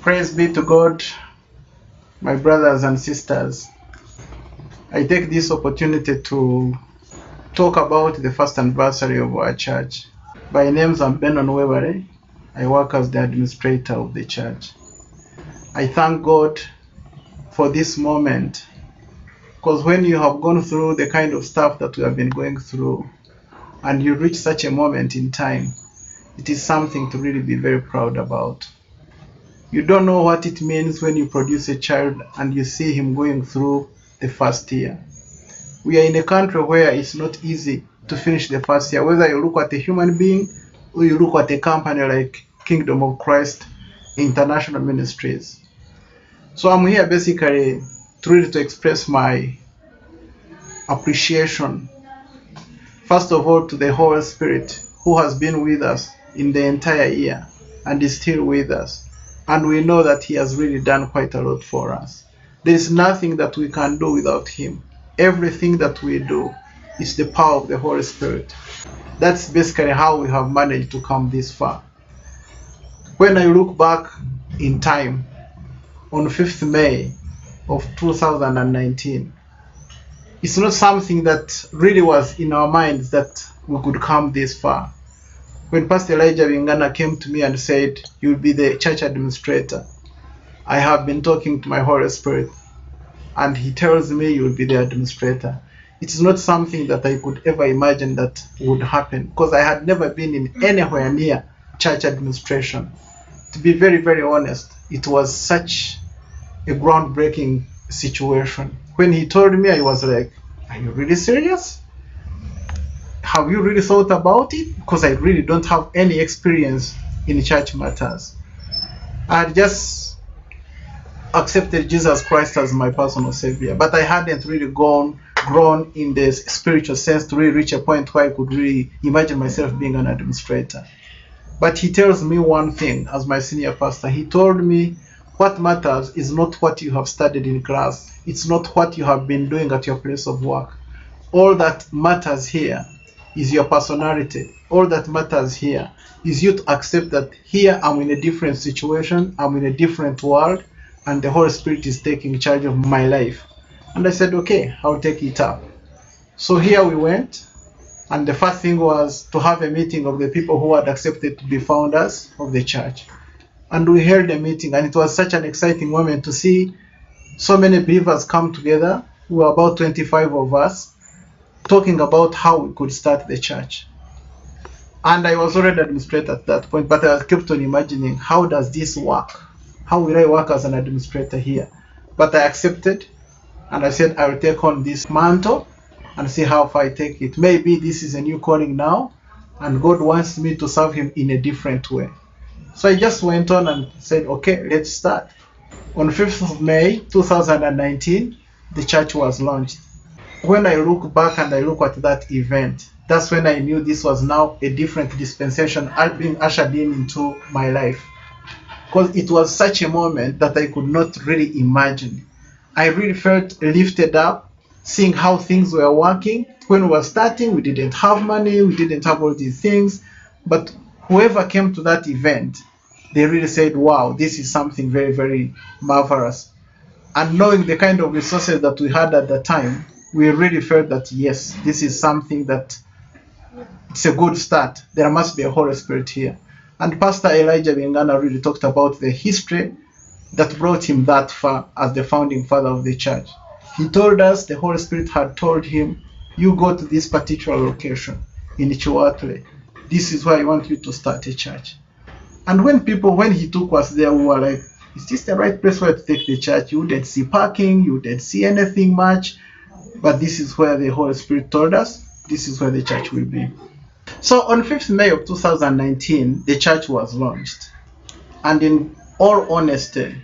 Praise be to God, my brothers and sisters. I take this opportunity to talk about the first anniversary of our church. My name is Benon Webare. I work as the administrator of the church. I thank God for this moment, because when you have gone through the kind of stuff that we have been going through and you reach such a moment in time, it is something to really be very proud about. You don't know what it means when you produce a child and you see him going through the first year. We are in a country where it's not easy to finish the first year, whether you look at a human being or you look at a company like Kingdom of Christ International Ministries. So I'm here basically to express my appreciation, first of all, to the Holy Spirit who has been with us in the entire year and is still with us. And we know that he has really done quite a lot for us. There is nothing that we can do without him. Everything that we do is the power of the Holy Spirit. That's basically how we have managed to come this far. When I look back in time, on 5th May of 2019, it's not something that really was in our minds that we could come this far. When Pastor Elijah Bingana came to me and said, "You'll be the church administrator," I have been talking to my Holy Spirit, and he tells me, "You'll be the administrator." It is not something that I could ever imagine that would happen, because I had never been in anywhere near church administration. To be very, very honest, it was such a groundbreaking situation. When he told me, I was like, "Are you really serious? Have you really thought about it?" Because I really don't have any experience in church matters. I had just accepted Jesus Christ as my personal savior, but I hadn't really grown in the spiritual sense to really reach a point where I could really imagine myself being an administrator. But he tells me one thing as my senior pastor. He told me, what matters is not what you have studied in class. It's not what you have been doing at your place of work. All that matters here is your personality. All that matters here is you to accept that here I'm in a different situation, I'm in a different world, and the Holy Spirit is taking charge of my life. And I said, okay, I'll take it up. So here we went, and the first thing was to have a meeting of the people who had accepted to be founders of the church. And we held a meeting, and it was such an exciting moment to see so many believers come together. We were about 25 of us, talking about how we could start the church. And I was already administrator at that point, but I kept on imagining, how does this work? How will I work as an administrator here? But I accepted, and I said I will take on this mantle and see how far I take it. Maybe this is a new calling now, and God wants me to serve him in a different way. So I just went on and said, okay, let's start. On 5th of May 2019, the church was launched. When I look back and I look at that event, that's when I knew this was now a different dispensation being ushered into my life. Because it was such a moment that I could not really imagine. I really felt lifted up, seeing how things were working. When we were starting, we didn't have money, we didn't have all these things. But whoever came to that event, they really said, wow, this is something very, very marvelous. And knowing the kind of resources that we had at the time, we really felt that, yes, this is something that it's a good start. There must be a Holy Spirit here. And Pastor Elijah Bingana really talked about the history that brought him that far as the founding father of the church. He told us the Holy Spirit had told him, you go to this particular location in Chihuahua. This is where I want you to start a church. And when he took us there, we were like, is this the right place where to take the church? You wouldn't see parking, you wouldn't see anything much. But this is where the Holy Spirit told us, this is where the church will be. So on 5th May of 2019, the church was launched. And in all honesty,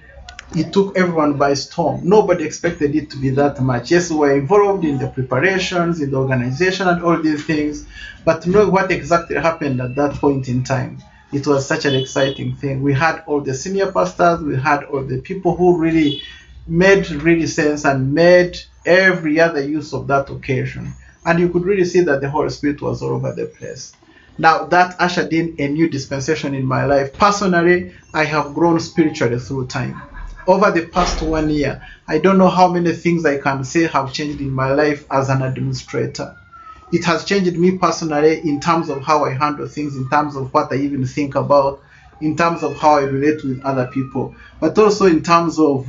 it took everyone by storm. Nobody expected it to be that much. Yes, we were involved in the preparations, in the organization and all these things. But knowing what exactly happened at that point in time, it was such an exciting thing. We had all the senior pastors, we had all the people who really made really sense and made every other use of that occasion. And you could really see that the Holy Spirit was all over the place. Now, that ushered in a new dispensation in my life. Personally, I have grown spiritually through time. Over the past 1 year, I don't know how many things I can say have changed in my life as an administrator. It has changed me personally in terms of how I handle things, in terms of what I even think about, in terms of how I relate with other people, but also in terms of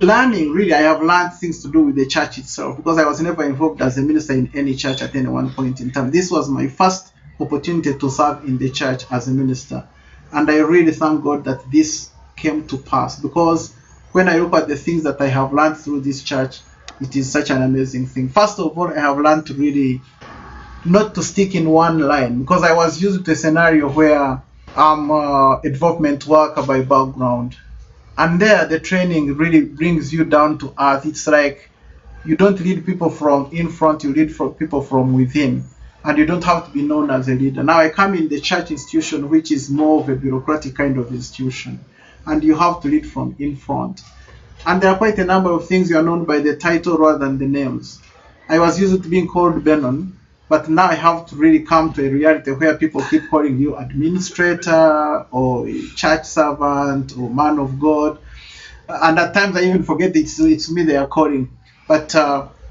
learning. Really, I have learned things to do with the church itself, because I was never involved as a minister in any church at any one point in time. This was my first opportunity to serve in the church as a minister, and I really thank God that this came to pass, because when I look at the things that I have learned through this church, it is such an amazing thing. First of all, I have learned to really not to stick in one line, because I was used to a scenario where I'm a development worker by background, and there the training really brings you down to earth. It's like you don't lead people from in front, you lead people from within, and you don't have to be known as a leader. Now I come in the church institution, which is more of a bureaucratic kind of institution, and you have to lead from in front. And there are quite a number of things you are known by the title rather than the names. I was used to being called Benon, but now I have to really come to a reality where people keep calling you administrator or church servant or man of God. And at times I even forget it's me they are calling. But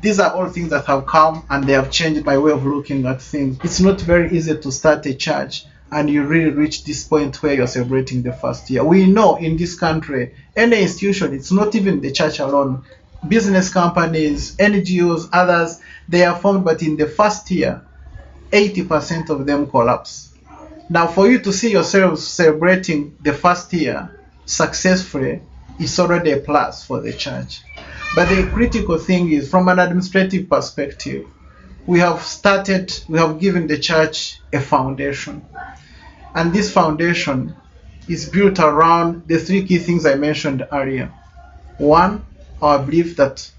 these are all things that have come and they have changed my way of looking at things. It's not very easy to start a church and you really reach this point where you're celebrating the first year. We know in this country, any institution, it's not even the church alone, business companies, NGOs, others, they are formed, but in the first year, 80% of them collapse. Now, for you to see yourself celebrating the first year successfully, it's already a plus for the church. But the critical thing is, from an administrative perspective, we have given the church a foundation. And this foundation is built around the three key things I mentioned earlier. One, our belief that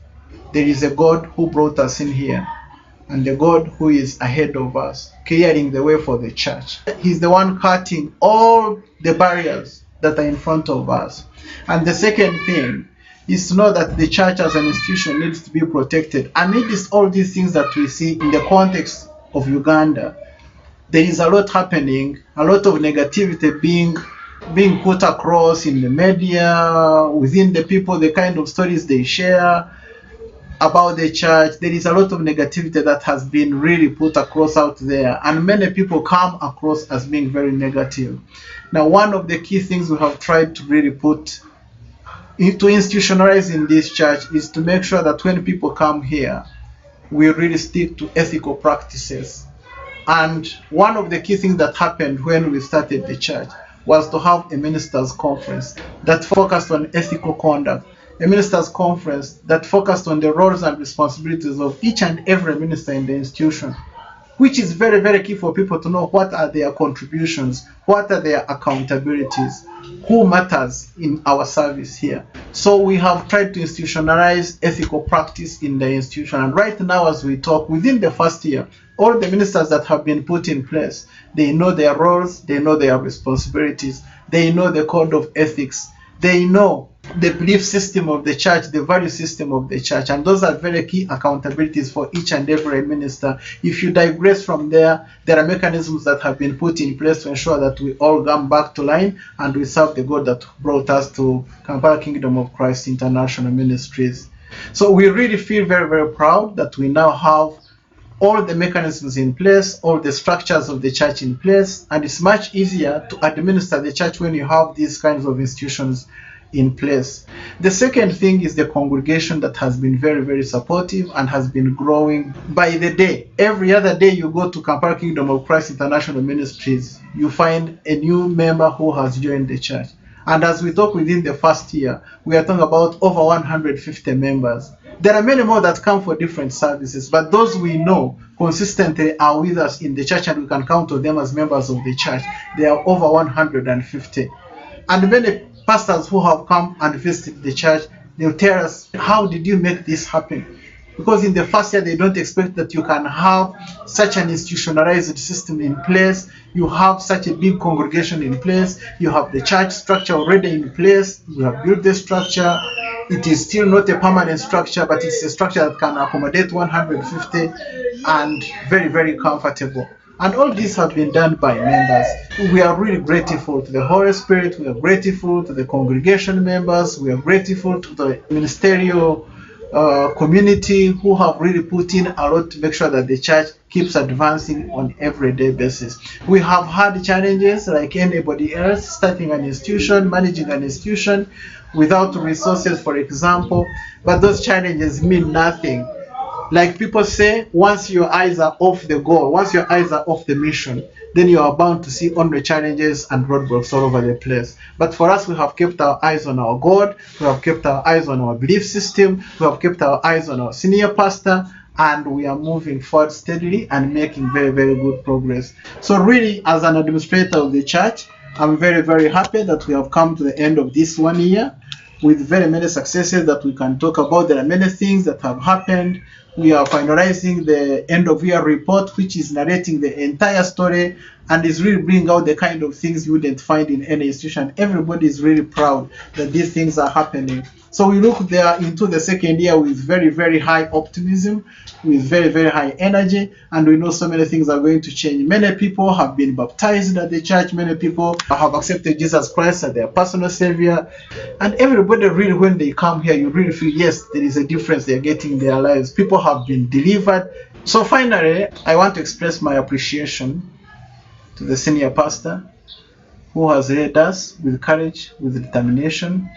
there is a God who brought us in here, and the God who is ahead of us, clearing the way for the church. He's the one cutting all the barriers that are in front of us. And the second thing is to know that the church as an institution needs to be protected. And it is all these things that we see in the context of Uganda. There is a lot happening, a lot of negativity being put across in the media, within the people, the kind of stories they share about the church. There is a lot of negativity that has been really put across out there, and many people come across as being very negative. Now, one of the key things we have tried to really put to institutionalize in this church is to make sure that when people come here, we really stick to ethical practices. And one of the key things that happened when we started the church was to have a ministers' conference that focused on ethical conduct, a ministers' conference that focused on the roles and responsibilities of each and every minister in the institution, which is very, very key for people to know what are their contributions, what are their accountabilities, who matters in our service here. So we have tried to institutionalize ethical practice in the institution. And right now, as we talk, within the first year, all the ministers that have been put in place, they know their roles, they know their responsibilities, they know the code of ethics, they know the belief system of the church, the value system of the church, and those are very key accountabilities for each and every minister. If you digress from there, there are mechanisms that have been put in place to ensure that we all come back to line and we serve the God that brought us to Kampala Kingdom of Christ International Ministries. So we really feel very, very proud that we now have all the mechanisms in place, all the structures of the church in place, and it's much easier to administer the church when you have these kinds of institutions in place. The second thing is the congregation that has been very, very supportive and has been growing by the day. Every other day you go to Kampala Kingdom of Christ International Ministries, you find a new member who has joined the church. And as we talk within the first year, we are talking about over 150 members. There are many more that come for different services, but those we know consistently are with us in the church and we can count on them as members of the church. They are over 150. And many pastors who have come and visited the church, they'll tell us, how did you make this happen? Because in the first year, they don't expect that you can have such an institutionalized system in place. You have such a big congregation in place. You have the church structure already in place. You have built the structure. It is still not a permanent structure, but it's a structure that can accommodate 150 and very, very comfortable. And all these have been done by members. We are really grateful to the Holy Spirit. We are grateful to the congregation members. We are grateful to the ministerial community who have really put in a lot to make sure that the church keeps advancing on everyday basis. We have had challenges like anybody else, starting an institution, managing an institution without resources, for example, but those challenges mean nothing. Like people say, once your eyes are off the goal, once your eyes are off the mission, then you are bound to see only challenges and roadblocks all over the place. But for us, we have kept our eyes on our God, we have kept our eyes on our belief system, we have kept our eyes on our senior pastor, and we are moving forward steadily and making very, very good progress. So really, as an administrator of the church, I'm very, very happy that we have come to the end of this 1 year with very many successes that we can talk about. There are many things that have happened. We are finalizing the end of year report, which is narrating the entire story and is really bringing out the kind of things you wouldn't find in any institution. Everybody is really proud that these things are happening. So we look there into the second year with very, very high optimism, with very, very high energy, and we know so many things are going to change. Many people have been baptized at the church. Many people have accepted Jesus Christ as their personal savior. And everybody really, when they come here, you really feel, yes, there is a difference they're getting in their lives. People have been delivered. So finally, I want to express my appreciation to the senior pastor who has led us with courage, with determination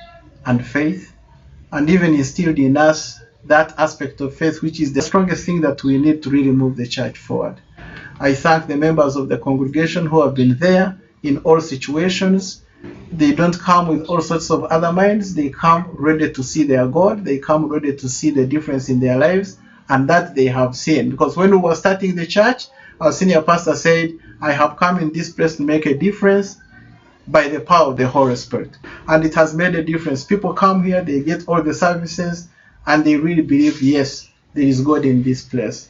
and faith, and even instilled in us that aspect of faith, which is the strongest thing that we need to really move the church forward. I thank the members of the congregation who have been there in all situations. They don't come with all sorts of other minds. They come ready to see their God. They come ready to see the difference in their lives, and that they have seen. Because when we were starting the church, our senior pastor said, I have come in this place to make a difference by the power of the Holy Spirit. And it has made a difference. People come here, they get all the services, and they really believe, yes, there is God in this place.